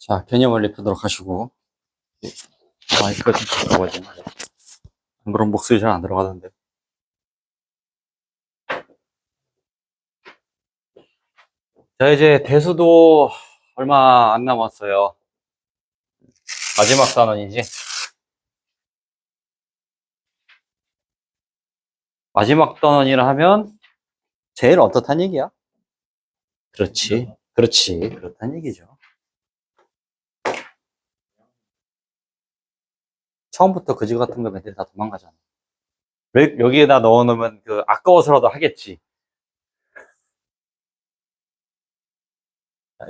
자, 개념을 입히도록 하시고, 마이크가 좀 가까워지네. 안 그럼 목소리 잘 안 들어가던데. 자, 이제 대수도 얼마 안 남았어요. 마지막 단원이지. 마지막 단원이라 하면 제일 어떻단 얘기야? 그렇지. 그렇지. 그렇단 얘기죠. 처음부터 그지 같은 거 애들이 다 도망가잖아. 왜 여기에다 넣어놓으면 아까워서라도 하겠지.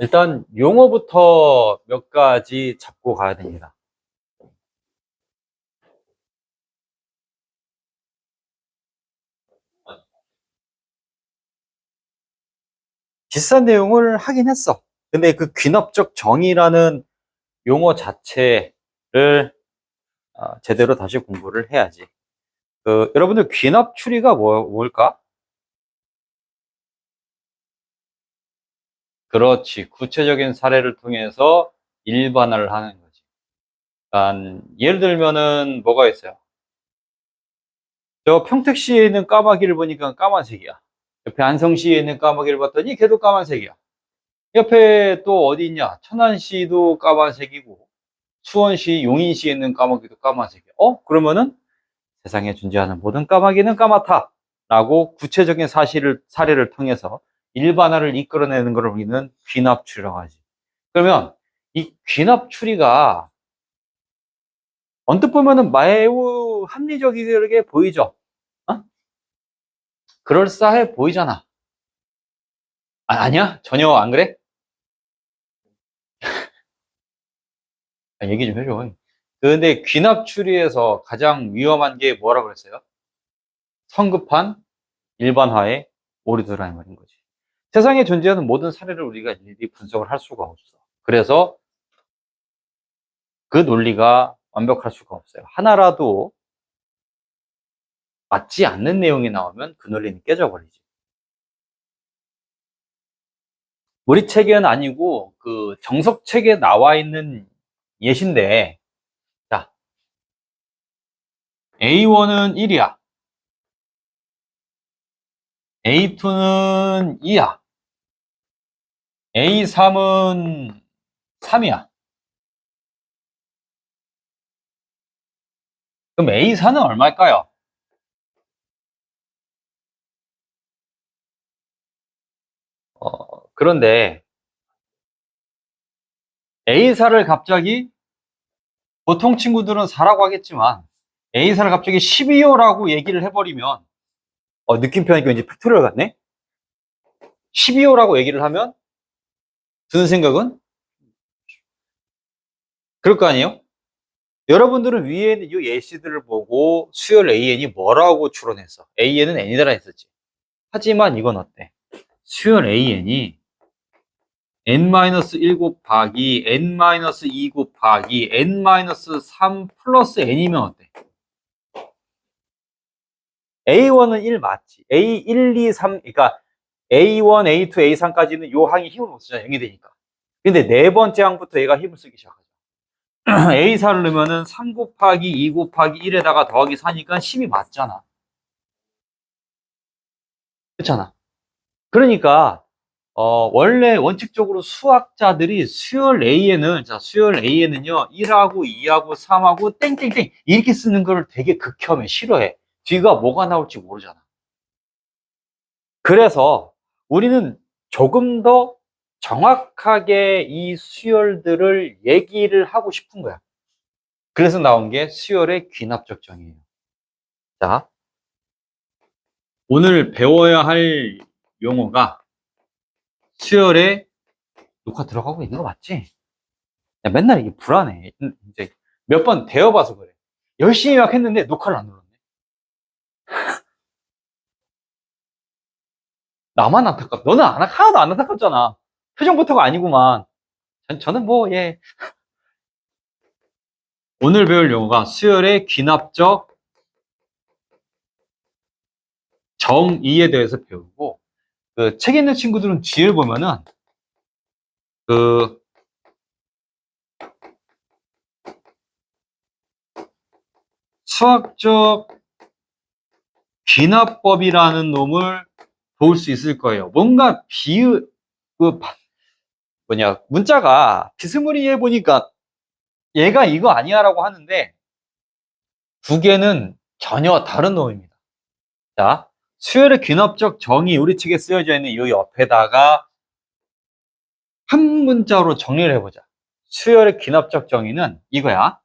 일단 용어부터 몇 가지 잡고 가야 됩니다. 비슷한 내용을 하긴 했어. 근데 그 귀납적 정의라는 용어 자체를 제대로 다시 공부를 해야지. 여러분들 귀납 추리가 뭘까? 그렇지. 구체적인 사례를 통해서 일반화를 하는 거지. 그러니까 예를 들면은 뭐가 있어요? 저 평택시에 있는 까마귀를 보니까 까만색이야. 옆에 안성시에 있는 까마귀를 봤더니 걔도 까만색이야. 옆에 또 어디 있냐? 천안시도 까만색이고 수원시, 용인시에 있는 까마귀도 까만색이야. 그러면은 세상에 존재하는 모든 까마귀는 까맣다 라고 구체적인 사례를 통해서 일반화를 이끌어내는 걸 우리는 귀납추리라고 하지. 그러면 이 귀납추리가 언뜻 보면은 매우 합리적이게 보이죠. 어? 그럴싸해 보이잖아. 아니야? 전혀 안 그래? 얘기 좀 해줘. 근데 귀납추리에서 가장 위험한 게 뭐라 그랬어요? 성급한 일반화에 오르더라는 말인 거지. 세상에 존재하는 모든 사례를 우리가 일일이 분석을 할 수가 없어. 그래서 그 논리가 완벽할 수가 없어요. 하나라도 맞지 않는 내용이 나오면 그 논리는 깨져버리지. 우리 책에는 아니고 그 정석책에 나와 있는 예시인데, 자, A1은 1이야. A2는 2야. A3은 3이야. 그럼 A4는 얼마일까요? 그런데 A4를 갑자기 보통 친구들은 4라고 하겠지만 A사를 갑자기 12호라고 얘기를 해버리면 느낌표현이 왠지 팩토리얼 같네? 12호라고 얘기를 하면 드는 생각은 그럴 거 아니에요? 여러분들은 위에 있는 이 예시들을 보고 수열 AN이 뭐라고 추론했어? AN은 N이다라 했었지. 하지만 이건 어때? 수열 AN이 N-1 곱하기 N-2 곱하기 N-3 플러스 N이면 어때? A1은 1 맞지. A1, 2, 3, 그러니까 A1, A2, A3까지는 요 항이 힘을 못 쓰잖아. 0이 되니까. 근데 네 번째 항부터 얘가 힘을 쓰기 시작하죠. A4를 넣으면은 3 곱하기 2 곱하기 1에다가 더하기 4니까 10이 맞잖아. 그렇잖아. 그러니까 원래 원칙적으로 수학자들이 수열 A에는 자, 수열 A에는요. 1하고 2하고 3하고 땡땡땡 이렇게 쓰는 걸 되게 극혐해. 싫어해. 뒤가 뭐가 나올지 모르잖아. 그래서 우리는 조금 더 정확하게 이 수열들을 얘기를 하고 싶은 거야. 그래서 나온 게 수열의 귀납적 정의예요. 자, 오늘 배워야 할 용어가 수열의 녹화 들어가고 있는 거 맞지? 야, 맨날 이게 불안해. 이제 몇 번 되어봐서 그래. 열심히 막 했는데 녹화를 안 눌렀네. 나만 안타깝. 너는 하나도 안 안타깝잖아. 표정부터가 아니구만. 저는 뭐, 예. 오늘 배울 용어가 수열의 귀납적 정의에 대해서 배우고, 책 있는 친구들은 뒤를 보면은, 수학적 귀납법이라는 놈을 볼 수 있을 거예요. 뭔가 문자가 비스무리해 보니까 얘가 이거 아니야라고 하는데 두 개는 전혀 다른 놈입니다. 자, 수열의 귀납적 정의 우리 책에 쓰여져 있는 이 옆에다가 한 문자로 정리를 해보자. 수열의 귀납적 정의는 이거야.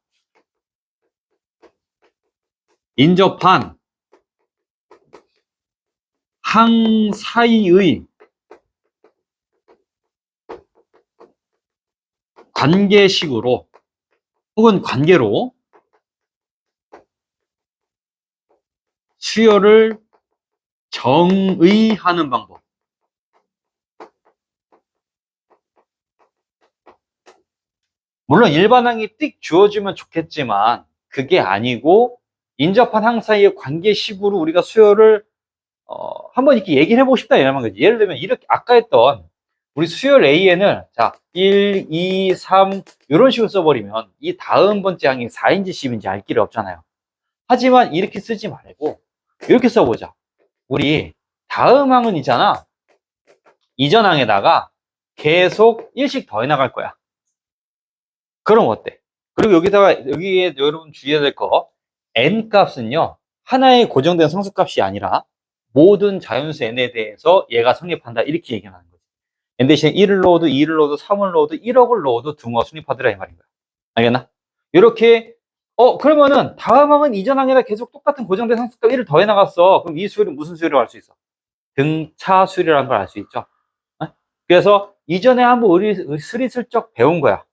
인접한 항 사이의 관계식으로 혹은 관계로 수열을 정의하는 방법. 물론 일반항이 띡 주어지면 좋겠지만 그게 아니고 인접한 항 사이의 관계식으로 우리가 수열을 한번 이렇게 얘기를 해보고 싶다 이런 거지. 예를 들면 이렇게 아까 했던 우리 수열 AN을 자 1, 2, 3 이런 식으로 써버리면 이 다음 번째 항이 4인지 10인지 알 길이 없잖아요. 하지만 이렇게 쓰지 말고 이렇게 써보자. 우리 다음 항은 있잖아. 이전 항에다가 계속 1씩 더해 나갈 거야. 그럼 어때? 그리고 여기에 여러분 주의해야 될 거, n 값은요, 하나의 고정된 상수값이 아니라 모든 자연수 n에 대해서 얘가 성립한다. 이렇게 얘기하는 거지. n 대신에 1을 넣어도 2를 넣어도 3을 넣어도 1억을 넣어도 등호가 성립하더라 이 말인 거야. 알겠나? 이렇게 그러면은 다음 항은 이전 항에다 계속 똑같은 고정된 상수값 1을 더해 나갔어. 그럼 이 수열은 무슨 수열이라고 할 수 있어? 등차 수열이라는 걸 알 수 있죠. 그래서 이전에 한번 우리 스리슬쩍 배운 거야.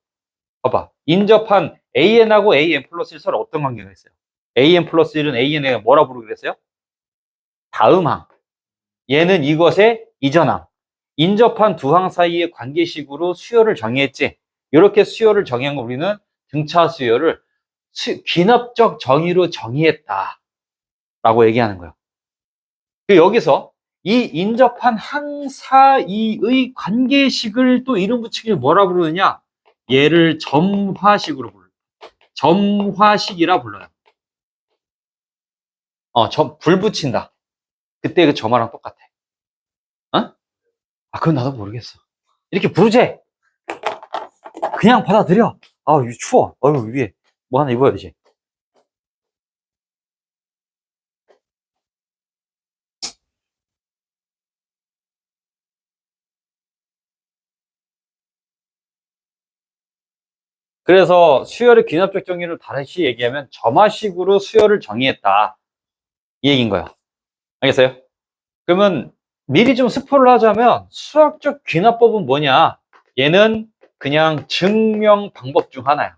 봐봐. 인접한 AN하고 AN 플러스 1 서로 어떤 관계가 있어요? AN 플러스 1은 AN에 뭐라 부르기로 했어요? 다음항. 얘는 이것의 이전항. 인접한 두 항 사이의 관계식으로 수열을 정의했지. 이렇게 수열을 정의한 거 우리는 등차 수열을 귀납적 정의로 정의했다. 라고 얘기하는 거예요. 여기서 이 인접한 항 사이의 관계식을 또 이름 붙이기를 뭐라 부르느냐? 얘를 점화식으로 불러요. 점화식이라 불러요. 불 붙인다. 그때 그 점화랑 똑같아. 어? 그건 나도 모르겠어. 이렇게 부르재. 그냥 받아들여. 이거 추워. 위에 뭐 하나 입어야지. 그래서 수열의 귀납적 정의를 다시 얘기하면 점화식으로 수열을 정의했다. 이 얘기인 거야. 알겠어요? 그러면 미리 좀 스포를 하자면 수학적 귀납법은 뭐냐? 얘는 그냥 증명 방법 중 하나야.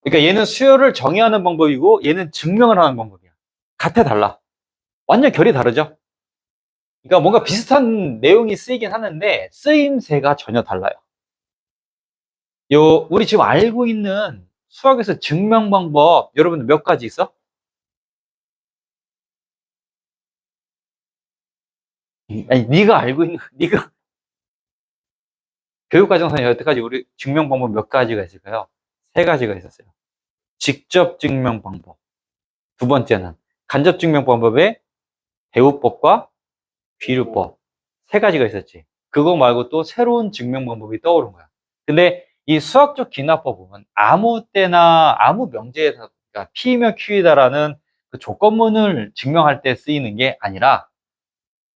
그러니까 얘는 수열을 정의하는 방법이고 얘는 증명을 하는 방법이야. 같아 달라. 완전 결이 다르죠? 그러니까 뭔가 비슷한 내용이 쓰이긴 하는데 쓰임새가 전혀 달라요. 우리 지금 알고 있는 수학에서 증명 방법 여러분들 몇 가지 있어? 아니, 네가 알고 있는 네가 교육과정상 여태까지 우리 증명 방법 몇 가지가 있을까요? 세 가지가 있었어요. 직접 증명 방법. 두 번째는 간접 증명 방법의 대우법과 비류법. 세 가지가 있었지. 그거 말고 또 새로운 증명 방법이 떠오른 거야. 근데 이 수학적 귀납법은 아무 때나 아무 명제에서 그러니까 P이면 Q이다라는 그 조건문을 증명할 때 쓰이는 게 아니라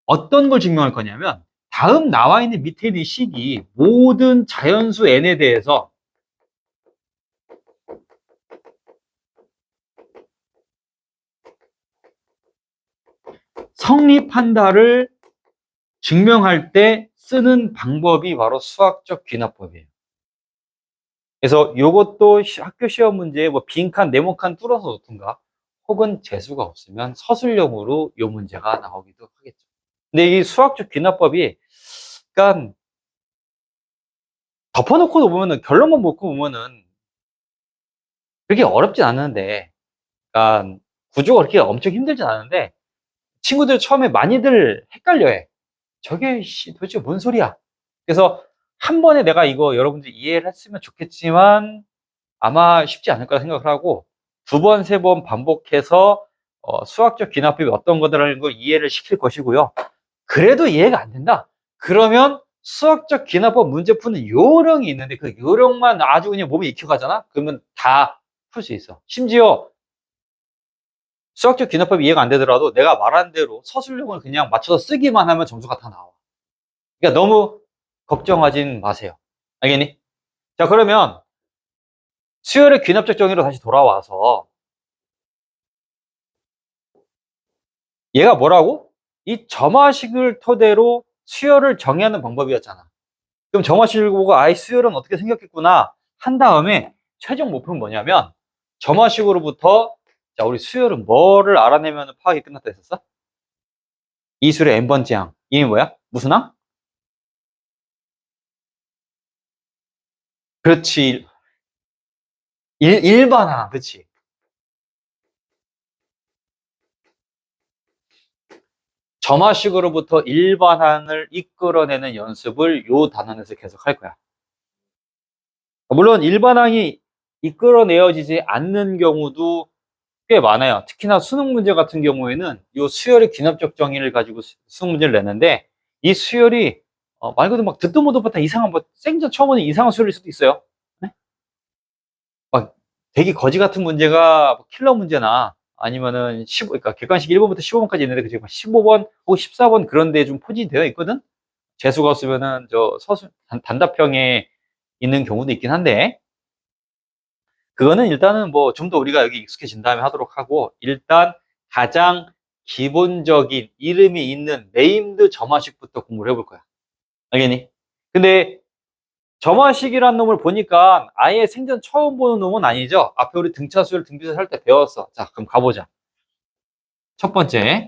어떤 걸 증명할 거냐면 다음 나와 있는 밑에 있는 식이 모든 자연수 n에 대해서 성립한다를 증명할 때 쓰는 방법이 바로 수학적 귀납법이에요. 그래서 이것도 학교 시험 문제에 뭐 빈칸, 네모칸 뚫어서 놓든가 혹은 재수가 없으면 서술형으로 이 문제가 나오기도 하겠죠. 근데 이 수학적 귀납법이 그러니까 덮어놓고 보면은 결론만 놓고 보면은 그렇게 어렵진 않은데 그러니까 구조가 그렇게 엄청 힘들진 않은데 친구들 처음에 많이들 헷갈려해. 저게 도대체 뭔 소리야? 그래서 한 번에 내가 이거 여러분들 이해를 했으면 좋겠지만 아마 쉽지 않을 거라 생각을 하고 두 번, 세 번 반복해서 수학적 귀납법이 어떤 거다라는 걸 이해를 시킬 것이고요. 그래도 이해가 안 된다. 그러면 수학적 귀납법 문제 푸는 요령이 있는데 그 요령만 아주 그냥 몸에 익혀가잖아? 그러면 다 풀 수 있어. 심지어 수학적 귀납법이 이해가 안 되더라도 내가 말한 대로 서술형을 그냥 맞춰서 쓰기만 하면 점수가 다 나와. 그러니까 너무 걱정하진 마세요. 알겠니? 자, 그러면 수열의 귀납적 정의로 다시 돌아와서 얘가 뭐라고? 이 점화식을 토대로 수열을 정의하는 방법이었잖아. 그럼 점화식을 보고 아이 수열은 어떻게 생겼겠구나 한 다음에 최종 목표는 뭐냐면 점화식으로부터 자, 우리 수열은 뭐를 알아내면 파악이 끝났다 했었어? 이 수열의 n번째 항. 이게 뭐야? 무슨 항? 그렇지. 일반항. 그렇지. 점화식으로부터 일반항을 이끌어내는 연습을 요 단원에서 계속 할 거야. 물론 일반항이 이끌어내어지지 않는 경우도 꽤 많아요. 특히나 수능 문제 같은 경우에는 이 수열의 귀납적 정의를 가지고 수능 문제를 내는데 이 수열이 말 그대로 막 듣도 보도 못한 이상한 뭐 생전 처음 보는 이상한 수열일 수도 있어요. 네? 막 되게 거지 같은 문제가 뭐 킬러 문제나 아니면은 15, 그러니까 객관식 1번부터 15번까지 있는데 그 중에 15번 혹은 14번 그런 데 좀 포진이 되어 있거든. 재수가 없으면은 저 서술 단답형에 있는 경우도 있긴 한데 그거는 일단은 뭐 좀 더 우리가 여기 익숙해진 다음에 하도록 하고 일단 가장 기본적인 이름이 있는 네임드 점화식부터 공부를 해볼 거야. 알겠니? 근데 점화식이란 놈을 보니까 아예 생전 처음 보는 놈은 아니죠? 앞에 우리 등차수열 등비수 할 때 배웠어. 자, 그럼 가보자. 첫 번째.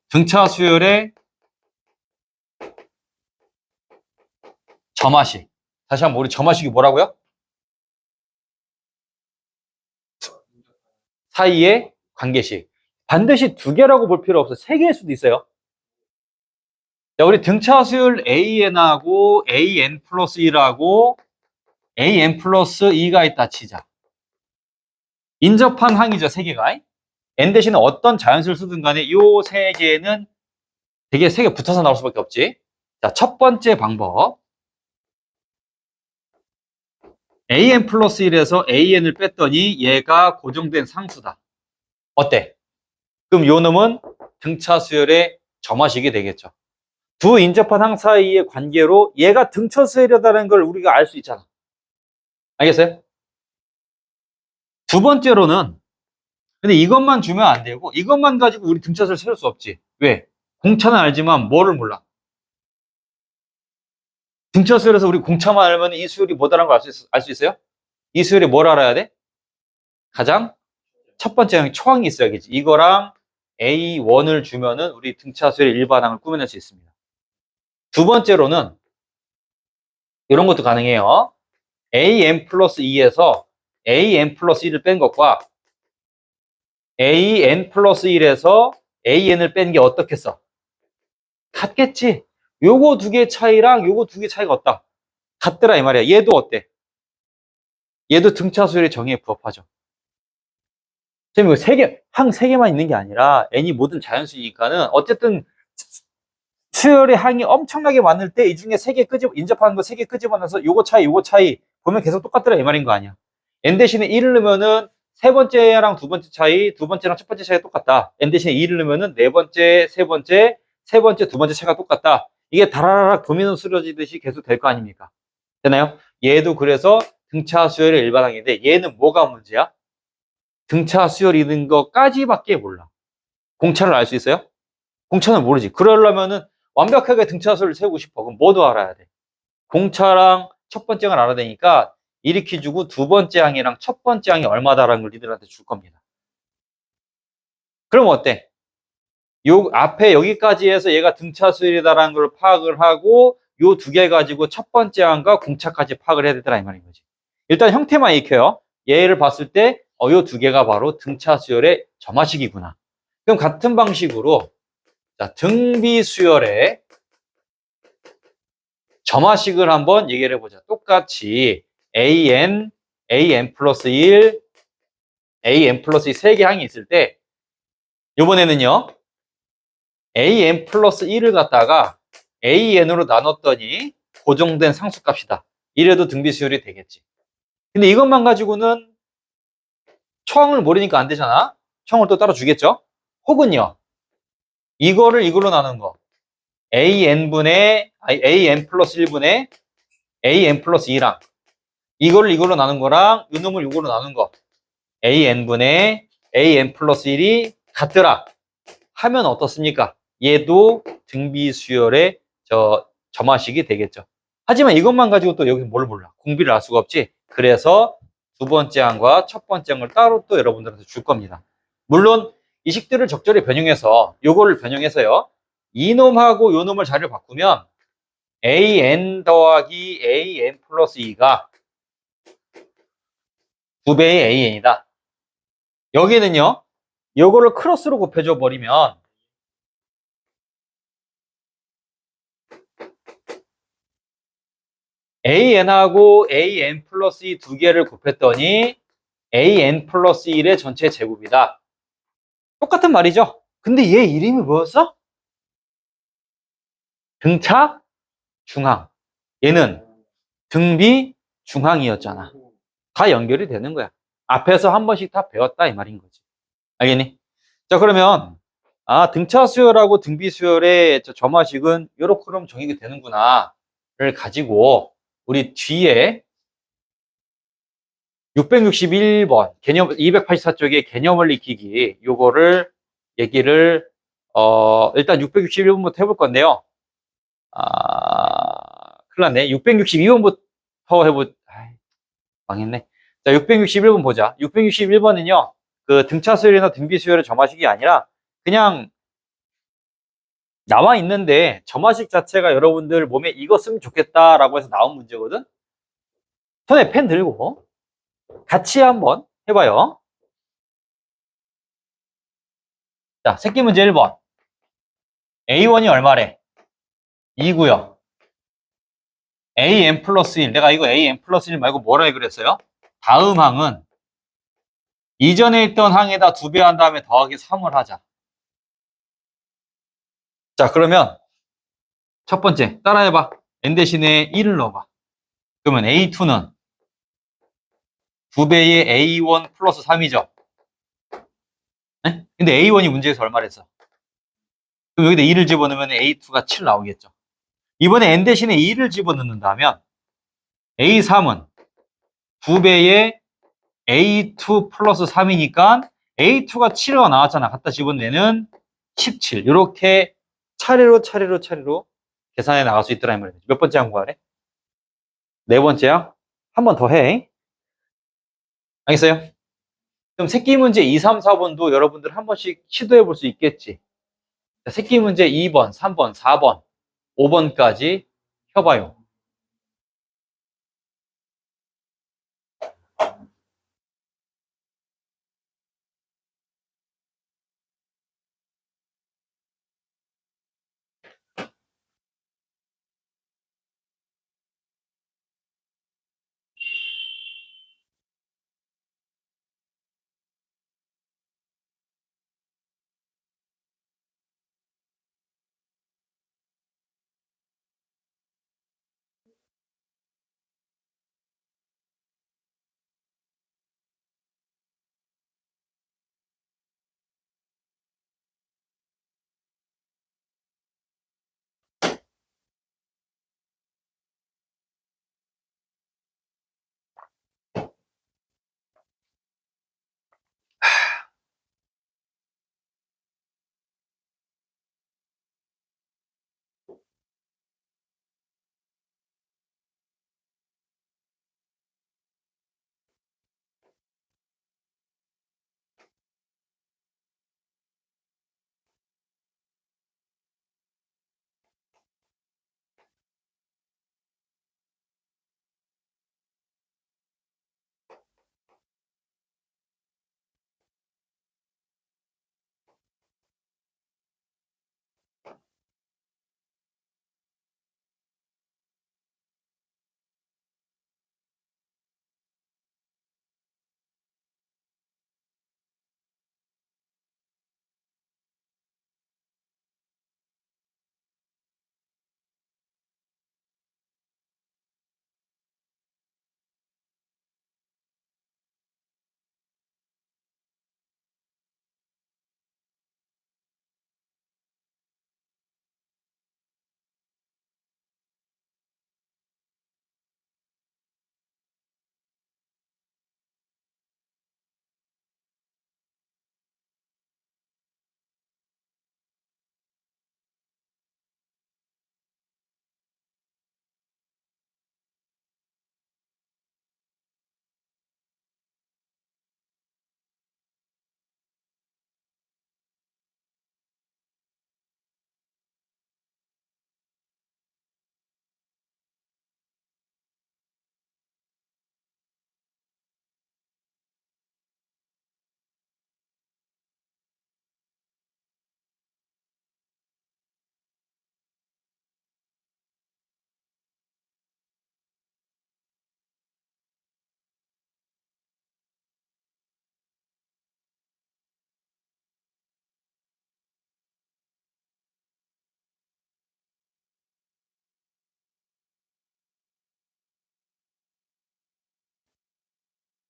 등차수열의 점화식. 다시 한번 우리 점화식이 뭐라고요? 사이의 관계식. 반드시 두 개라고 볼 필요 없어. 세 개일 수도 있어요. 자, 우리 등차수열 AN하고 AN 플러스 1하고 AN 플러스 2가 있다 치자. 인접한 항이죠, 세 개가. N 대신에 어떤 자연수를 쓰든 간에 이 세 개는 되게 세 개 붙어서 나올 수밖에 없지. 자, 첫 번째 방법. AN 플러스 1에서 AN을 뺐더니 얘가 고정된 상수다. 어때? 그럼 요 놈은 등차수열의 점화식이 되겠죠. 두 인접한 항 사이의 관계로 얘가 등차수열이라는 걸 우리가 알 수 있잖아. 알겠어요? 두 번째로는 근데 이것만 주면 안 되고 이것만 가지고 우리 등차수를 세울 수 없지. 왜? 공차는 알지만 뭐를 몰라? 등차수열에서 우리 공차만 알면 이 수열이 뭐다라는 걸 알 수 있어요? 이 수열이 뭘 알아야 돼? 가장 첫 번째 초항이 있어야겠지. 이거랑 A1을 주면은 우리 등차수열의 일반항을 꾸며낼 수 있습니다. 두 번째로는 이런 것도 가능해요. AN 플러스 2에서 AN 플러스 1을 뺀 것과 AN 플러스 1에서 AN을 뺀 게 어떻겠어? 같겠지. 요거 두 개 차이랑 요거 두 개 차이가 없다. 같더라 이 말이야. 얘도 어때? 얘도 등차수열의 정의에 부합하죠. 선생님, 세 개, 항 세 개만 있는 게 아니라 n이 모든 자연수니까는 어쨌든 수열의 항이 엄청나게 많을 때 이 중에 세 개 인접하는 거 세 개 끄집어내서 요거 차이 보면 계속 똑같더라 이 말인 거 아니야. n 대신에 1을 넣으면은 세 번째랑 두 번째 차이, 두 번째랑 첫 번째 차이가 똑같다. n 대신에 2를 넣으면은 네 번째, 세 번째, 두 번째 차이가 똑같다. 이게 다라락 도미노 쓰러지듯이 계속 될 거 아닙니까? 되나요? 얘도 그래서 등차 수열의 일반항인데 얘는 뭐가 문제야? 등차 수열 있는 거까지밖에 몰라. 공차를 알 수 있어요? 공차는 모르지. 그러려면은 완벽하게 등차 수열을 세우고 싶어. 그럼 뭐도 알아야 돼? 공차랑 첫 번째 항을 알아야 되니까 이렇게 주고 두 번째 항이랑 첫 번째 항이 얼마다라는 걸 니들한테 줄 겁니다. 그럼 어때? 요 앞에 여기까지 해서 얘가 등차 수열이다라는 걸 파악을 하고 요 두 개 가지고 첫 번째 항과 공차까지 파악을 해야 되더라 이 말인 거지. 일단 형태만 익혀요. 얘를 봤을 때 요 두 개가 바로 등차 수열의 점화식이구나. 그럼 같은 방식으로 자, 등비 수열의 점화식을 한번 얘기를 해보자. 똑같이 an 플러스 1, an 플러스 2 세 개 항이 있을 때 이번에는요 an 플러스 1을 갖다가 an으로 나눴더니 고정된 상수값이다. 이래도 등비 수열이 되겠지. 근데 이것만 가지고는 초항을 모르니까 안 되잖아. 초항을 또 따로 주겠죠. 혹은요 이거를 이걸로 나눈 거 an 플러스 1분의 an 플러스 2랑 이거를 이걸로 나눈 거랑 이놈을 이걸로 나눈 거 an분의 an 플러스 1이 같더라 하면 어떻습니까? 얘도 등비수열의 점화식이 되겠죠. 하지만 이것만 가지고 또 여기서 뭘 몰라. 공비를 알 수가 없지. 그래서 두 번째 항과 첫 번째 항을 따로 또 여러분들한테 줄 겁니다. 물론 이 식들을 적절히 변형해서 요거를 변형해서요. 이놈하고 요놈을 자리를 바꾸면 an 더하기 an 플러스 2가 2배의 an이다. 여기는요. 요거를 크로스로 곱해줘 버리면 an하고 an 플러스 2 두 개를 곱했더니 an 플러스 1의 전체 제곱이다. 똑같은 말이죠. 근데 얘 이름이 뭐였어? 등차 중항. 얘는 등비 중항이었잖아. 다 연결이 되는 거야. 앞에서 한 번씩 다 배웠다 이 말인 거지. 알겠니? 자, 그러면 등차 수열하고 등비 수열의 점화식은 요렇게 그럼 정의가 되는구나를 가지고 우리 뒤에 661번 개념 284쪽의 개념을 익히기 요거를 얘기를 일단 661번부터 해볼 건데요. 큰일 났네. 662번부터 망했네. 자, 661번 보자. 661번은요. 그 등차 수열이나 등비 수열의 점화식이 아니라 그냥 나와 있는데 점화식 자체가 여러분들 몸에 이거 쓰면 좋겠다라고 해서 나온 문제거든. 손에 펜 들고 같이 한번 해봐요. 자, 새끼 문제 1번. A1이 얼마래? 2고요. an 플러스 1. 내가 이거 an 플러스 1 말고 뭐라 그랬어요? 다음 항은 이전에 있던 항에다 2배 한 다음에 더하기 3을 하자. 자, 그러면 첫 번째 따라해봐. n 대신에 1을 넣어봐. 그러면 A2는 2배의 A1 플러스 3이죠. 네? 근데 A1이 문제에서 얼마랬어? 그럼 여기다 2를 집어넣으면 A2가 7 나오겠죠. 이번에 n 대신에 2를 집어넣는다면 A3은 2배의 A2 플러스 3이니까 A2가 7가 나왔잖아. 갖다 집어내는 17. 이렇게 차례로 계산해 나갈 수 있더라 이 말이지. 몇 번째 한 거래? 네 번째야? 한 번 더 해. 알겠어요? 그럼 새끼 문제 2, 3, 4번도 여러분들 한 번씩 시도해 볼 수 있겠지. 자, 새끼 문제 2번, 3번, 4번, 5번까지 펴봐요.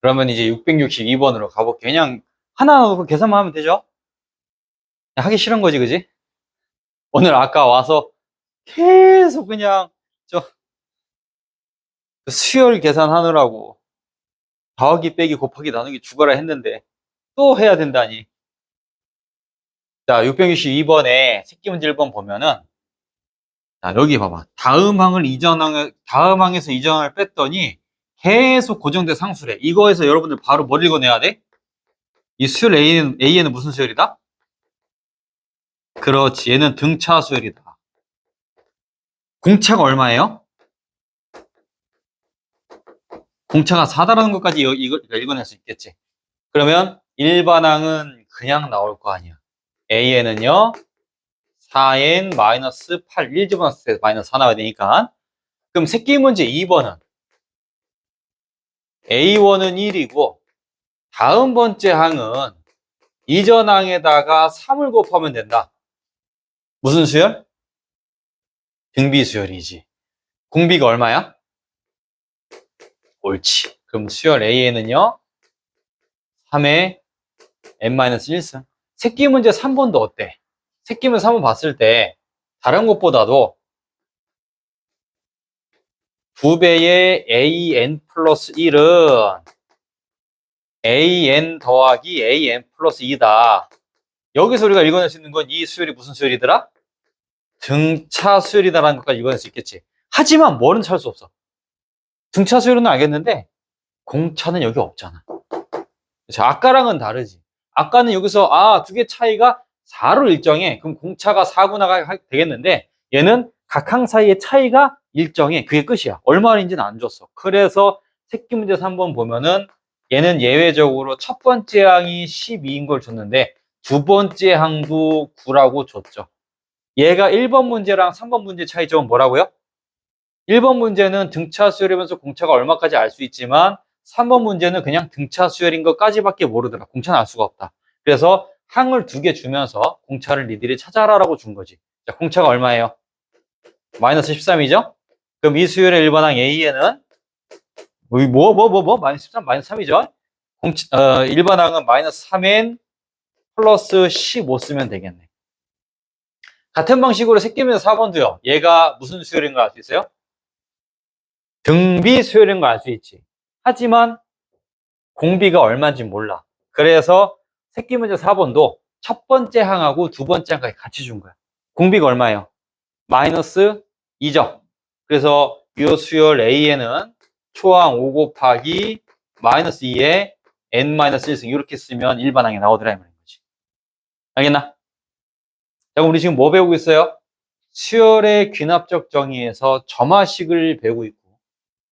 그러면 이제 662번으로 가볼게요. 그냥 하나 넣고 계산만 하면 되죠? 하기 싫은 거지, 그지? 오늘 아까 와서 계속 그냥 저 수열 계산하느라고 더하기 빼기 곱하기 나누기 죽어라 했는데 또 해야 된다니. 자, 662번에 새끼 문제 1번 보면은, 자, 여기 봐봐. 다음 항에서 이전항을 뺐더니 계속 고정된 상수래. 이거에서 여러분들 바로 뭘 읽어내야 돼? 이 수열 A는 무슨 수열이다? 그렇지. 얘는 등차 수열이다. 공차가 얼마예요? 공차가 4다라는 것까지 이거 읽어낼 수 있겠지. 그러면 일반항은 그냥 나올 거 아니야. A에는요, 4n-8, 1 집어넣었을 때 마이너스 4 나와야 되니까. 그럼 새끼 문제 2번은 A1은 1이고, 다음 번째 항은 이전 항에다가 3을 곱하면 된다. 무슨 수열? 등비 수열이지. 공비가 얼마야? 옳지. 그럼 수열 A에는요, 3의 n-1승. 새끼 문제 3번도 어때? 새끼 문제 3번 봤을 때 다른 것보다도 2배의 an 플러스 1은 an 더하기 an 플러스 2다. 여기서 우리가 읽어낼 수 있는 건 이 수열이 무슨 수열이더라? 등차 수열이다라는 것까지 읽어낼 수 있겠지. 하지만 뭐는 찾을 수 없어. 등차 수열은 알겠는데 공차는 여기 없잖아. 그렇죠? 아까랑은 다르지. 아까는 여기서 두 개 차이가 4로 일정해. 그럼 공차가 4구나 되겠는데 얘는 각 항 사이의 차이가 일정해. 그게 끝이야. 얼마인지는 안 줬어. 그래서 새끼 문제 3번 보면은 얘는 예외적으로 첫 번째 항이 12인 걸 줬는데 두 번째 항도 9라고 줬죠. 얘가 1번 문제랑 3번 문제 차이점은 뭐라고요? 1번 문제는 등차 수열이면서 공차가 얼마까지 알 수 있지만 3번 문제는 그냥 등차 수열인 것까지밖에 모르더라. 공차는 알 수가 없다. 그래서 항을 2개 주면서 공차를 니들이 찾아라라고 준 거지. 자, 공차가 얼마예요? 마이너스 13이죠? 그럼 이 수열의 일반항 A에는 마이너스 13, 마이너스 3이죠? 일반항은 마이너스 3n 플러스 15 쓰면 되겠네. 같은 방식으로 새끼면서 4번도요. 얘가 무슨 수열인 거 알 수 있어요? 등비 수열인 거 알 수 있지. 하지만 공비가 얼마인지 몰라. 그래서 새끼 문제 4번도 첫 번째 항하고 두 번째 항까지 같이 준 거야. 공비가 얼마예요? 마이너스 2죠. 그래서 이 수열 A에는 초항 5 곱하기 마이너스 2에 n-1승 이렇게 쓰면 일반항이 나오더라 이 말인 거지. 알겠나? 자, 그럼 우리 지금 뭐 배우고 있어요? 수열의 귀납적 정의에서 점화식을 배우고 있고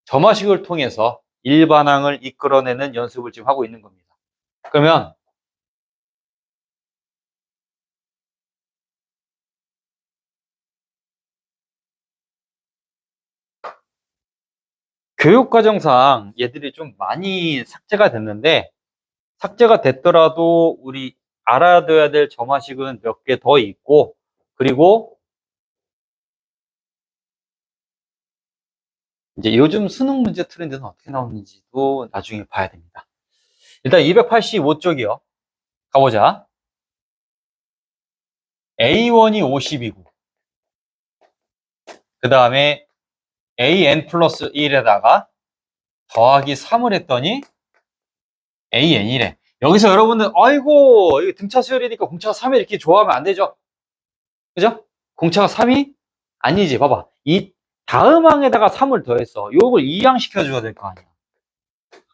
점화식을 통해서 일반항을 이끌어내는 연습을 지금 하고 있는 겁니다. 그러면 교육과정상 얘들이 좀 많이 삭제가 됐는데 삭제가 됐더라도 우리 알아둬야 될 점화식은 몇 개 더 있고 그리고 이제 요즘 수능 문제 트렌드는 어떻게 나오는지도 나중에 봐야 됩니다. 일단 285쪽이요. 가보자. A1이 50이고 그 다음에 AN 플러스 1에다가 더하기 3을 했더니 AN이래. 여기서 여러분들 아이고 이거 등차 수열이니까 공차가 3이 이렇게 좋아하면 안 되죠. 그죠? 공차가 3이? 아니지. 봐봐. 이 다음 항에다가 3을 더했어. 요걸 2항 시켜줘야 될 거 아니야.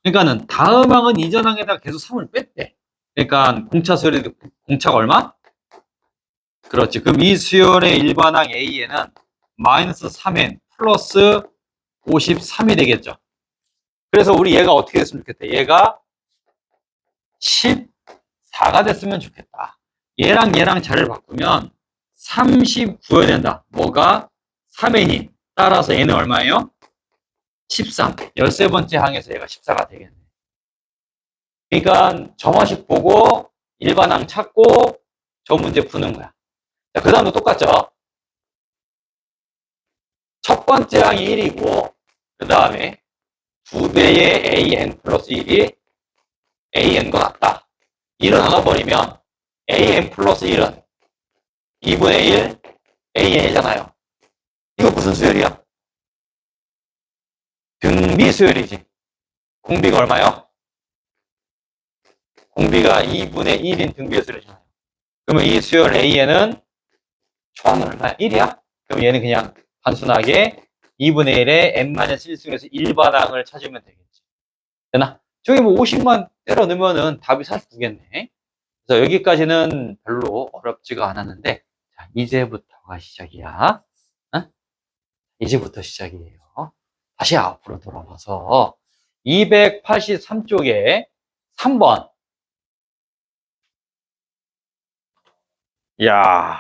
그러니까는 다음 항은 이전 항에다가 계속 3을 뺐대. 그러니까 공차 수열이 공차가 얼마? 그렇지. 그럼 이 수열의 일반항 A에는 마이너스 3n 플러스 53이 되겠죠. 그래서 우리 얘가 어떻게 됐으면 좋겠다. 얘가 14가 됐으면 좋겠다. 얘랑 자리를 바꾸면 39여야 된다. 뭐가? 3n이. 따라서 얘는 얼마예요? 13. 13번째 항에서 얘가 14가 되겠네. 그러니까 점화식 보고 일반항 찾고 저 문제 푸는 거야. 자, 그 다음도 똑같죠? 첫 번째 항이 1이고 그 다음에 2배의 an 플러스 1이 AN과 같다. 1을 나눠버리면 AN 플러스 1은 2분의 1 AN이잖아요. 이거 무슨 수열이야? 등비 수열이지. 공비가 얼마요? 공비가 2분의 1인 등비의 수열이잖아요. 그러면 이 수열 AN은 초항은 얼마야? 1이야? 그럼 얘는 그냥 단순하게 2분의 1에 n-1 중에서 1반항을 찾으면 되겠지. 되나? 저기 뭐 50만 때려 넣으면은 답이 49겠네. 그래서 여기까지는 별로 어렵지가 않았는데, 자, 이제부터가 시작이야. 어? 이제부터 시작이에요. 다시 앞으로 돌아와서 283쪽에 3번. 야,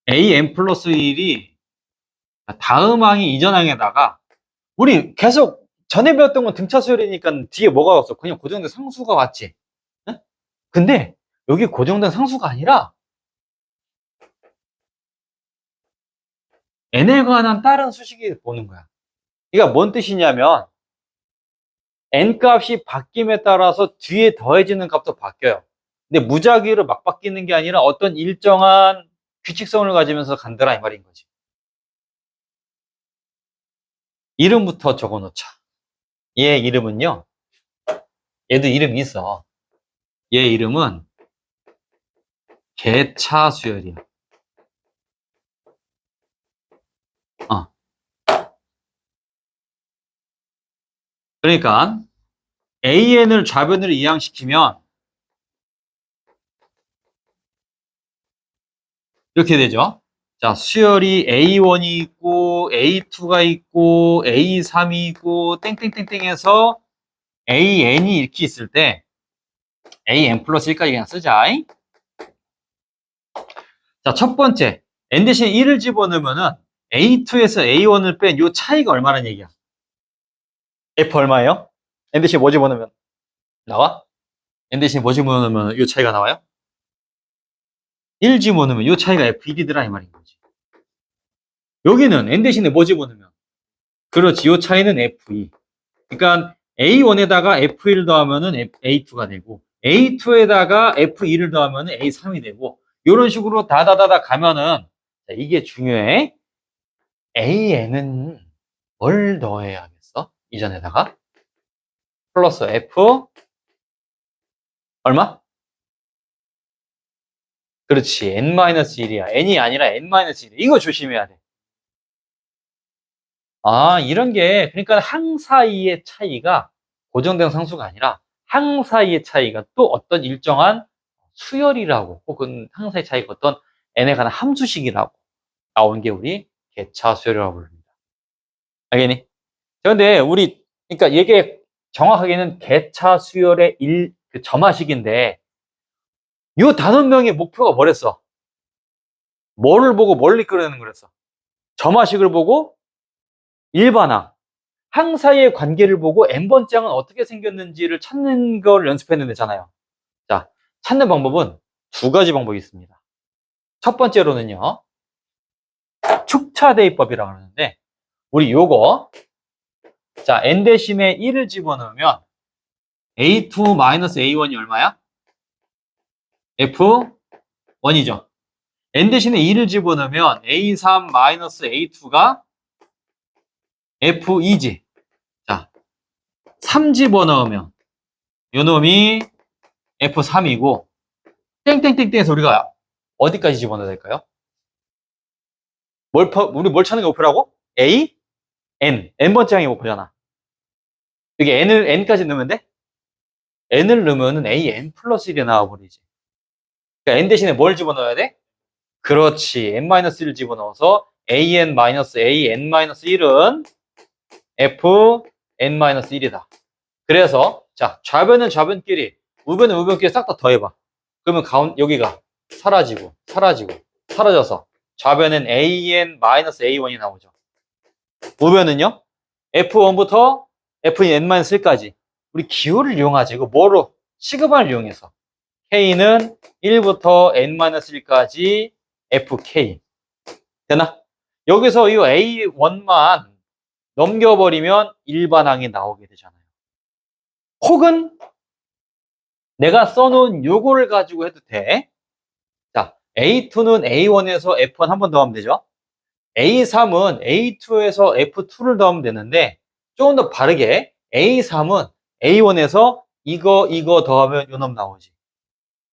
AN 플러스 1이 다음 항이 이전 항에다가 우리 계속 전에 배웠던 건 등차 수열이니까 뒤에 뭐가 왔어? 그냥 고정된 상수가 왔지. 응? 근데 여기 고정된 상수가 아니라 n에 관한 다른 수식이 보는 거야. 이게 뭔 뜻이냐면 n 값이 바뀜에 따라서 뒤에 더해지는 값도 바뀌어요. 근데 무작위로 막 바뀌는 게 아니라 어떤 일정한 규칙성을 가지면서 간다라 이 말인 거지. 이름부터 적어 놓자. 얘 이름은요. 얘도 이름이 있어. 얘 이름은 개차 수열이야. 어. 그러니까 AN을 좌변으로 이항시키면 이렇게 되죠. 자, 수열이 A1이 있고 A2가 있고 A3이 있고 땡땡땡땡 해서 AN이 이렇게 있을 때 AN 플러스 1까지 그냥 쓰자. 자, 첫 번째 N 대신 1을 집어넣으면은 A2에서 A1을 뺀 요 차이가 얼마라는 얘기야? F 얼마예요? N 대신 뭐 집어넣으면 나와? N 대신 뭐 집어넣으면 요 차이가 나와요? 1 집어넣으면 요 차이가 F1이더라 이 말인 거지. 여기는 N 대신에 뭐 집어넣으면? 그렇지, 요 차이는 F2. 그러니까 A1에다가 F1 더하면은 A2가 되고 A2에다가 F2를 더하면은 A3이 되고 이런 식으로 다다다다 가면은 이게 중요해. AN은 뭘 더해야겠어? 이전에다가 플러스 F 얼마? 그렇지, N-1이야. N이 아니라 N-1. 이거 조심해야 돼. 아, 이런 게 그러니까 항 사이의 차이가 고정된 상수가 아니라 항 사이의 차이가 또 어떤 일정한 수열이라고 혹은 항 사이의 차이가 어떤 n에 관한 함수식이라고 나온 게 우리 개차 수열이라고 부릅니다. 알겠니? 그런데 우리 그러니까 이게 정확하게는 개차 수열의 그 점화식인데 이 단원명의 목표가 뭐랬어? 뭐를 보고 뭘 이끌어내는 거랬어? 점화식을 보고 일반항 항 사이의 관계를 보고 n번째 항은 어떻게 생겼는지를 찾는 걸 연습했는데 잖아요. 자, 찾는 방법은 두 가지 방법이 있습니다. 첫 번째로는요, 축차대입법이라고 하는데, 우리 요거, 자, n 대신에 1을 집어넣으면 A2-A1이 얼마야? F1이죠. n 대신에 2를 집어넣으면 A3-A2가 F2지. 자, 3 집어넣으면 요 놈이 F3이고, 땡땡땡땡해서 우리가 어디까지 집어넣어야 될까요? 우리 뭘 찾는 게 목표라고? A, N. N번째 항이 목표잖아. 여기 N까지 넣으면 돼? N을 넣으면은 A, N 플러스 1이 나와버리지. 그러니까 N 대신에 뭘 집어넣어야 돼? 그렇지. N-1을 집어넣어서 A, N-A, N-1은 F, N-1이다. 그래서, 자, 좌변은 좌변끼리, 우변은 우변끼리 싹 다 더해봐. 그러면 여기가 사라지고, 사라져서 좌변은 AN-A1이 나오죠. 우변은요? F1부터 Fn-1까지 우리 기호를 이용하지. 이거 뭐로? 시그마를 이용해서. K는 1부터 N-1까지 FK. 되나? 여기서 이 A1만 넘겨버리면 일반항이 나오게 되잖아요. 혹은 내가 써놓은 요거를 가지고 해도 돼. 자, A2는 A1에서 F1 한 번 더 하면 되죠. A3은 A2에서 F2를 더하면 되는데 조금 더 바르게 A3은 A1에서 이거 더하면 요 놈 나오지.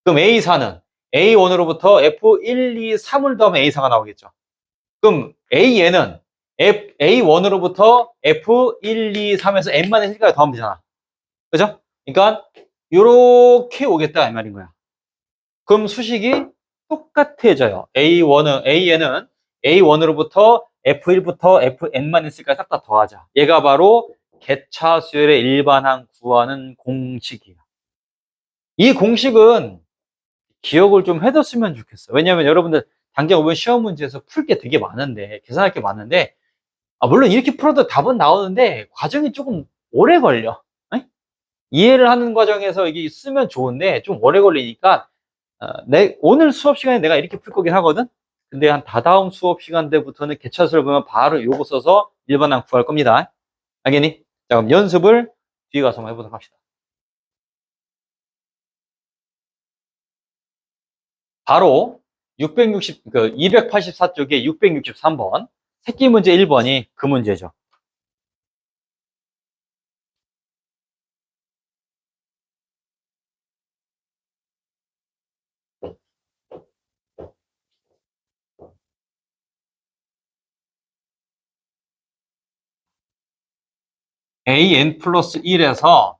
그럼 A4는 A1으로부터 F1, 2, 3을 더하면 A4가 나오겠죠. 그럼 A에는 A1으로부터 F1, 2, 3에서 N-1까지 더하면 되잖아. 그죠? 그러니까 요렇게 오겠다 이 말인 거야. 그럼 수식이 똑같아져요. A에는 A1으로부터 F1부터 Fn-1까지 싹 다 더하자. 얘가 바로 개차수열의 일반항 구하는 공식이야. 이 공식은 기억을 좀 해뒀으면 좋겠어. 왜냐하면 여러분들 당장 오면 시험 문제에서 풀 게 되게 많은데, 계산할 게 많은데, 물론 이렇게 풀어도 답은 나오는데 과정이 조금 오래 걸려. 에? 이해를 하는 과정에서 이게 쓰면 좋은데 좀 오래 걸리니까 오늘 수업 시간에 내가 이렇게 풀 거긴 하거든. 근데 한 다다음 수업 시간 때부터는 개차수를 보면 바로 요거 써서 일반항 구할 겁니다. 알겠니? 자, 그럼 연습을 뒤에 가서 한번 해보도록 합시다. 바로 284쪽에 663번 새끼 문제 1번이 그 문제죠. an 플러스 1에서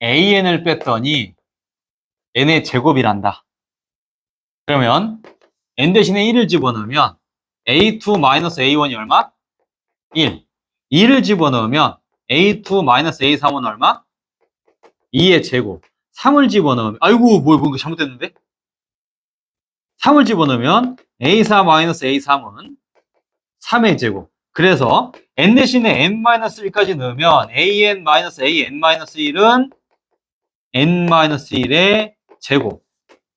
an을 뺐더니 n의 제곱이란다. 그러면 n 대신에 1을 집어넣으면 a2 마이너스 a1이 얼마? 1. 2를 집어넣으면 a2 마이너스 a3은 얼마? 2의 제곱. 3을 집어넣으면 아이고 뭔가 잘못됐는데? 3을 집어넣으면 a4 마이너스 a3은 3의 제곱. 그래서 n 대신에 n-1까지 넣으면 an-an-1은 n-1의 제곱.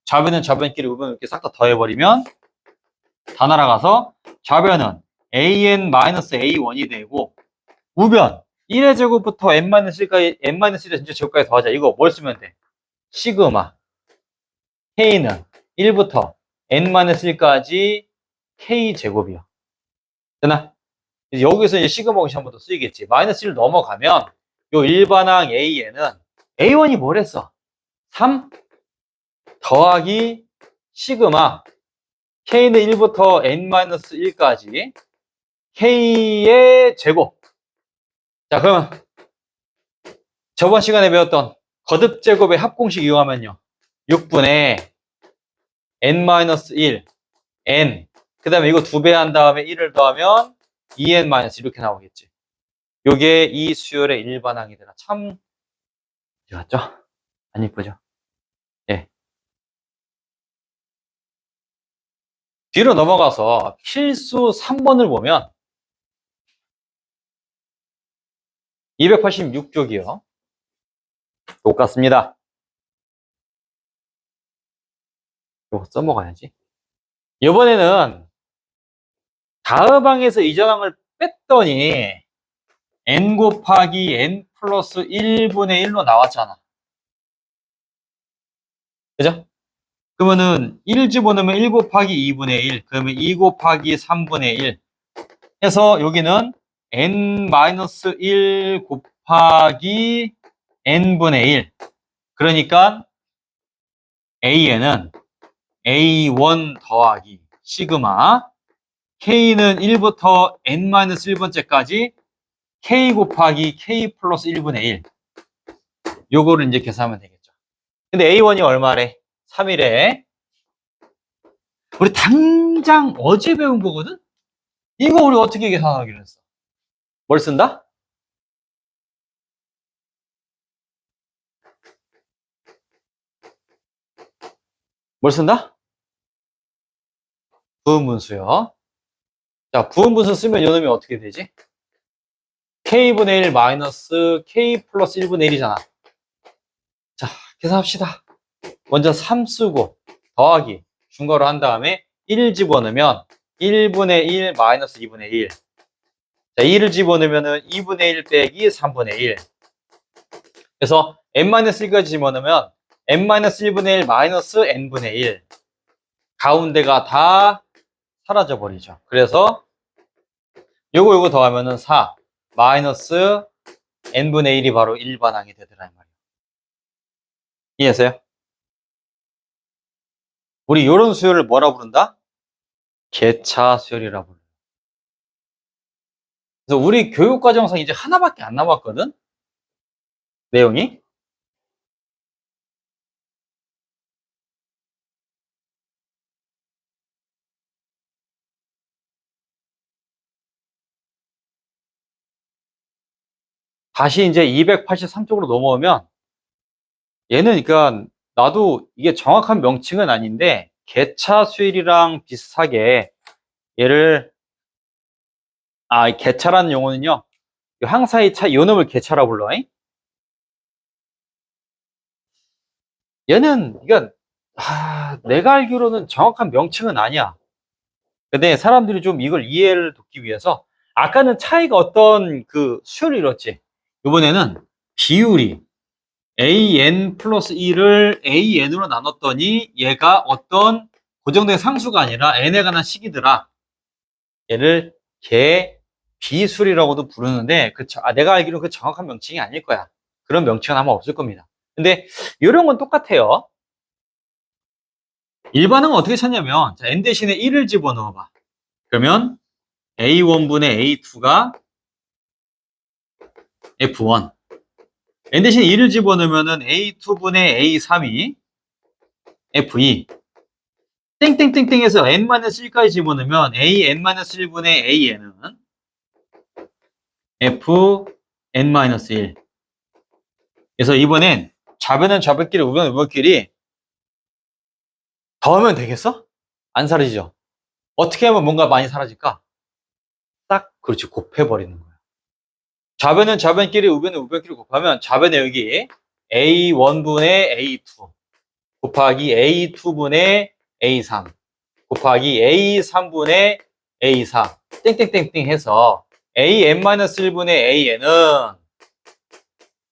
좌변은 좌변끼리 우변 이렇게 싹 다 더해버리면 다 날아가서 좌변은 an-a1이 되고 우변 1의 제곱부터 n-1의 전체 제곱까지 더하자. 이거 뭘 쓰면 돼? 시그마 k는 1부터 n-1까지 k제곱이야. 되나? 여기서 이제 시그마 공식 한 번 더 쓰이겠지. 마이너스 1 넘어가면 요 일반항 A에는 A1이 뭐랬어? 3 더하기 시그마 K는 1부터 N-1까지 K의 제곱. 자, 그러면 저번 시간에 배웠던 거듭 제곱의 합공식 이용하면요. 6분의 N-1 N 그 다음에 이거 2배 한 다음에 1을 더하면 2N- 이렇게 나오겠지. 요게 이 수열의 일반항이 되나. 참 맞죠? 안 이쁘죠? 예. 뒤로 넘어가서 필수 3번을 보면 286쪽이요. 똑같습니다. 이거 써먹어야지. 이번에는 다음항에서 이전항을 뺐더니 n 곱하기 n 플러스 1분의 1로 나왔잖아. 그죠? 그러면은 1 집어넣으면 1 곱하기 2분의 1, 그러면 2 곱하기 3분의 1 해서 여기는 n-1 곱하기 n분의 1. 그러니까 a는 a1 더하기 시그마 k는 1부터 n-1번째까지 k 곱하기 k 플러스 1분의 1. 요거를 이제 계산하면 되겠죠. 근데 a1이 얼마래? 3이래. 우리 당장 어제 배운 거거든? 이거 우리 어떻게 계산하기로 했어? 뭘 쓴다? 뭘 쓴다? 부분분수요. 자, 부분분수 쓰면 요놈이 어떻게 되지? k분의 1 마이너스 k 플러스 1분의 1이잖아. 자, 계산합시다. 먼저 3 쓰고 더하기 중괄호 한 다음에 1 집어넣으면 1분의 1 마이너스 2분의 1. 자, 2를 집어넣으면 2분의 1 빼기 3분의 1. 그래서 n-1까지 집어넣으면 n-1분의 1 마이너스 n분의 1. 가운데가 다 사라져 버리죠. 그래서 요거 더하면은 4 마이너스 n분의 1이 바로 일반항이 되더라 이 말이에요. 이해하세요? 우리 요런 수열을 뭐라 부른다? 개차 수열이라 불러요. 그래서 우리 교육과정상 이제 하나밖에 안 남았거든? 내용이? 다시 이제 283쪽으로 넘어오면 얘는 그러니까 나도 이게 정확한 명칭은 아닌데 개차 수열이랑 비슷하게 얘를 개차라는 용어는요. 항사의 차 요놈을 개차라 불러. 얘는 그러니까 내가 알기로는 정확한 명칭은 아니야. 근데 사람들이 좀 이걸 이해를 돕기 위해서 아까는 차이가 어떤 그 수열을 이뤘지. 이번에는 비율이 an 플러스 1을 an으로 나눴더니 얘가 어떤 고정된 상수가 아니라 n에 관한 식이더라. 얘를 개비술이라고도 부르는데 내가 알기로는 그 정확한 명칭이 아닐 거야. 그런 명칭은 아마 없을 겁니다. 근데 이런 건 똑같아요. 일반항은 어떻게 찾냐면 자, n 대신에 1을 집어넣어봐. 그러면 a1분의 a2가 f1. n 대신에 1을 집어넣으면 a2분의 a3이 f2. 땡땡땡땡해서 n-1까지 집어넣으면 an-1분의 an은 fn-1. 그래서 이번엔 좌변은 좌변끼리 우변은 우변끼리 더하면 되겠어? 안 사라지죠? 어떻게 하면 뭔가 많이 사라질까? 딱 그렇지 곱해버리는 거야. 좌변은 좌변끼리 우변은 우변끼리 곱하면 좌변에 여기 a1분의 a2 곱하기 a2분의 a3 곱하기 a3분의 a4 땡땡땡땡 해서 an-1분의 an은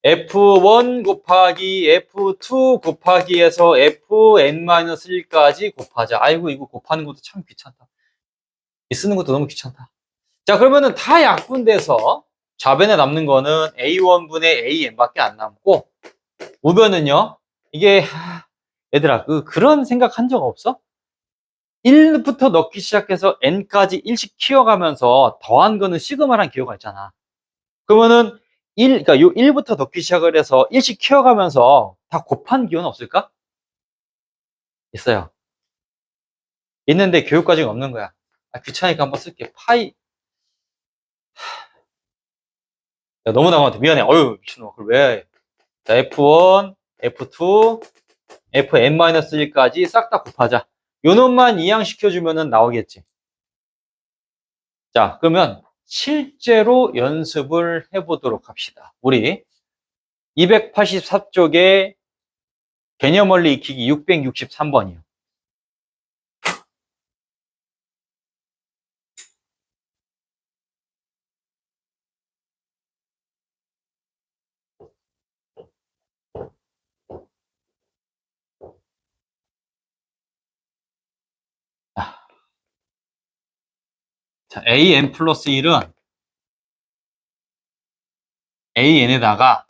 f1 곱하기 f2 곱하기 해서 fn-1까지 곱하자. 아이고 이거 곱하는 것도 참 귀찮다. 쓰는 것도 너무 귀찮다. 자 그러면은 다 약분돼서 좌변에 남는 거는 a1분의 an밖에 안 남고 우변은요. 이게 얘들아 그런 생각 한 적 없어? 1부터 넣기 시작해서 n까지 1씩 키워가면서 더한 거는 시그마란 기호가 있잖아. 그러면은 그러니까 요 1부터 넣기 시작을 해서 1씩 키워가면서 다 곱한 기호는 없을까? 있어요. 있는데 교육과정이 없는 거야. 귀찮으니까 한번 쓸게. 파이. 야, 너무 남한테 미안해. 어휴, 미친놈아. 그걸 왜 해? 자, F1, F2, Fn-1까지 싹 다 곱하자. 요 놈만 이항시켜주면 나오겠지. 자, 그러면 실제로 연습을 해보도록 합시다. 우리 284쪽에 개념원리 익히기 663번이요. 자, an 플러스 1은 an에다가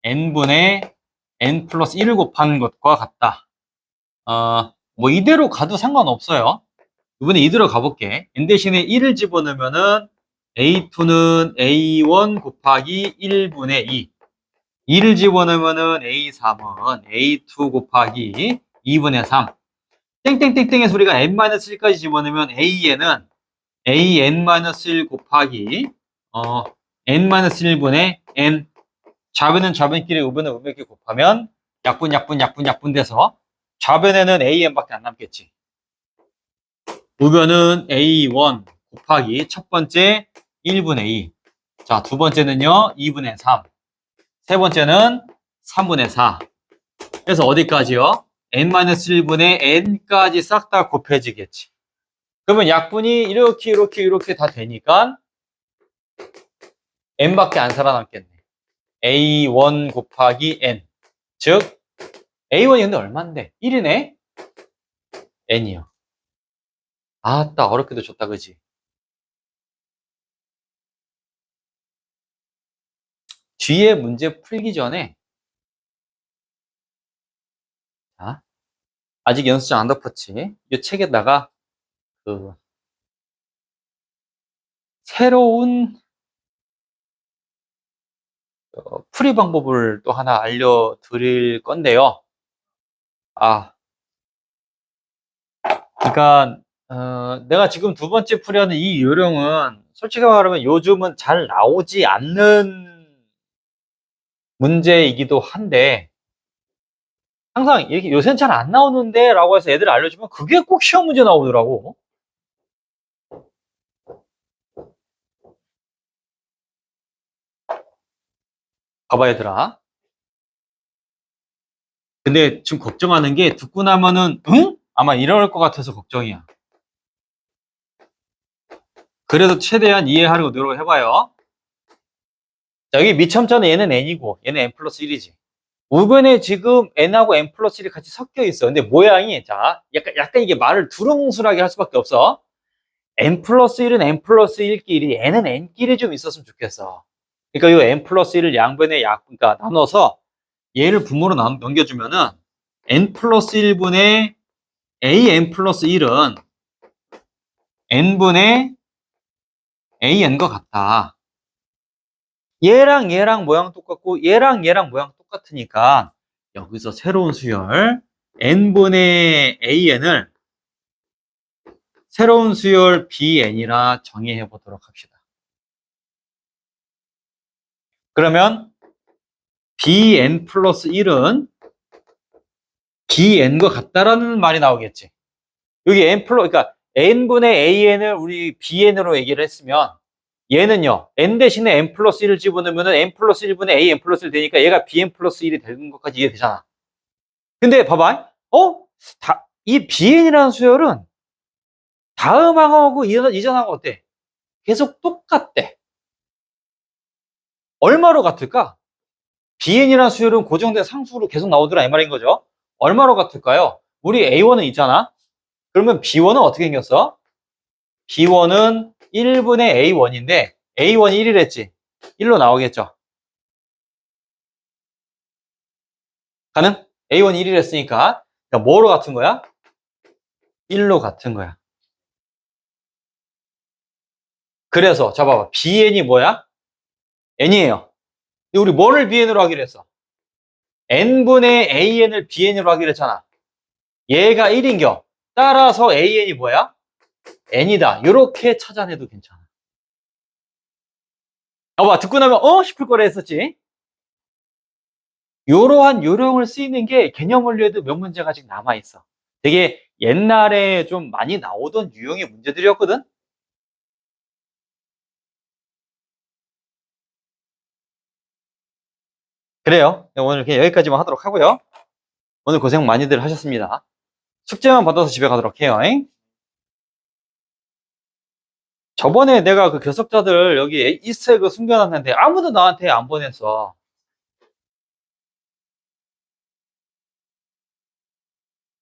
n분의 n 플러스 1을 곱하는 것과 같다. 뭐 이대로 가도 상관없어요. 이번에 이대로 가볼게. n 대신에 1을 집어넣으면은 a2는 a1 곱하기 1분의 2. 2를 집어넣으면은 a3은 a2 곱하기 2분의 3. 땡땡땡땡의 소리가 n-1까지 집어넣으면 a에는 an-1 곱하기 n-1분의 n. 좌변은 좌변끼리 우변은 우변끼리 곱하면 약분 돼서 좌변에는 an밖에 안 남겠지. 우변은 a1 곱하기 첫 번째 1분의 2. 자, 두 번째는요 2분의 3. 세 번째는 3분의 4. 그래서 어디까지요? n-1분의 n까지 싹 다 곱해지겠지. 그러면 약분이 이렇게 다 되니까 n밖에 안 살아남겠네. a1 곱하기 n. 즉 a1이 근데 얼만데? 1이네? n이요. 아따 어렵게도 줬다 그지? 뒤에 문제 풀기 전에 자, 아직 연습장 안 덮었지? 이 책에다가 그 새로운 풀이 방법을 또 하나 알려드릴 건데요. 그러니까 내가 지금 두 번째 풀이하는 이 요령은 솔직히 말하면 요즘은 잘 나오지 않는 문제이기도 한데 항상 이렇게 요새는 잘 안 나오는데 라고 해서 애들 알려주면 그게 꼭 시험 문제 나오더라고. 봐봐 얘들아. 근데 지금 걱정하는 게 듣고 나면은 응? 아마 이럴 것 같아서 걱정이야. 그래도 최대한 이해하려고 노력해봐요. 자, 여기 미첨자는 얘는 n이고 얘는 n 플러스 1이지. 우변에 지금 n하고 n 플러스 1이 같이 섞여 있어. 근데 모양이 자 약간 이게 말을 두루뭉술하게 할 수밖에 없어. n 플러스 1은 n 플러스 1끼리 n은 n끼리 좀 있었으면 좋겠어. 그러니까 이 n 플러스 1을 양변에 그러니까 나눠서 얘를 분모로 넘겨주면은 n 플러스 1분의 an 플러스 1은 n분의 an과 같다. 얘랑 모양 똑같고 얘랑 모양 똑같으니까 여기서 새로운 수열 n분의 an을 새로운 수열 bn이라 정의해 보도록 합시다. 그러면 bn 플러스 1은 bn과 같다라는 말이 나오겠지. 여기 그러니까 n분의 an을 우리 bn으로 얘기를 했으면 얘는요 n 대신에 n 플러스 1을 집어넣으면 n 플러스 1분의 an 플러스 1 되니까 얘가 bn 플러스 1이 되는 것까지 이해되잖아. 근데 봐봐 이 bn이라는 수열은 다음 항하고 이전항하고 어때? 계속 똑같대. 얼마로 같을까? bn이라는 수열은 고정된 상수로 계속 나오더라 이 말인 거죠. 얼마로 같을까요? 우리 a1은 있잖아. 그러면 b1은 어떻게 생겼어? b1은 1분의 a1인데 a1이 1이랬지. 1로 나오겠죠. 가능? a1이 1이랬으니까 그러니까 뭐로 같은 거야? 1로 같은 거야. 그래서 자 봐봐. bn이 뭐야? n이에요. 근데 우리 뭐를 bn으로 하기로 했어? n분의 an을 bn으로 하기로 했잖아. 얘가 1인겨. 따라서 an이 뭐야? n이다. 이렇게 찾아내도 괜찮아. 봐 듣고 나면 싶을 거라 했었지. 이러한 요령을 쓰이는 게 개념 원리에도 몇 문제가 아직 남아있어. 되게 옛날에 좀 많이 나오던 유형의 문제들이었거든. 그래요. 오늘 그냥 여기까지만 하도록 하고요. 오늘 고생 많이들 하셨습니다. 숙제만 받아서 집에 가도록 해요. 저번에 내가 그 교섭자들 여기 이스터에그 숨겨놨는데 아무도 나한테 안 보냈어.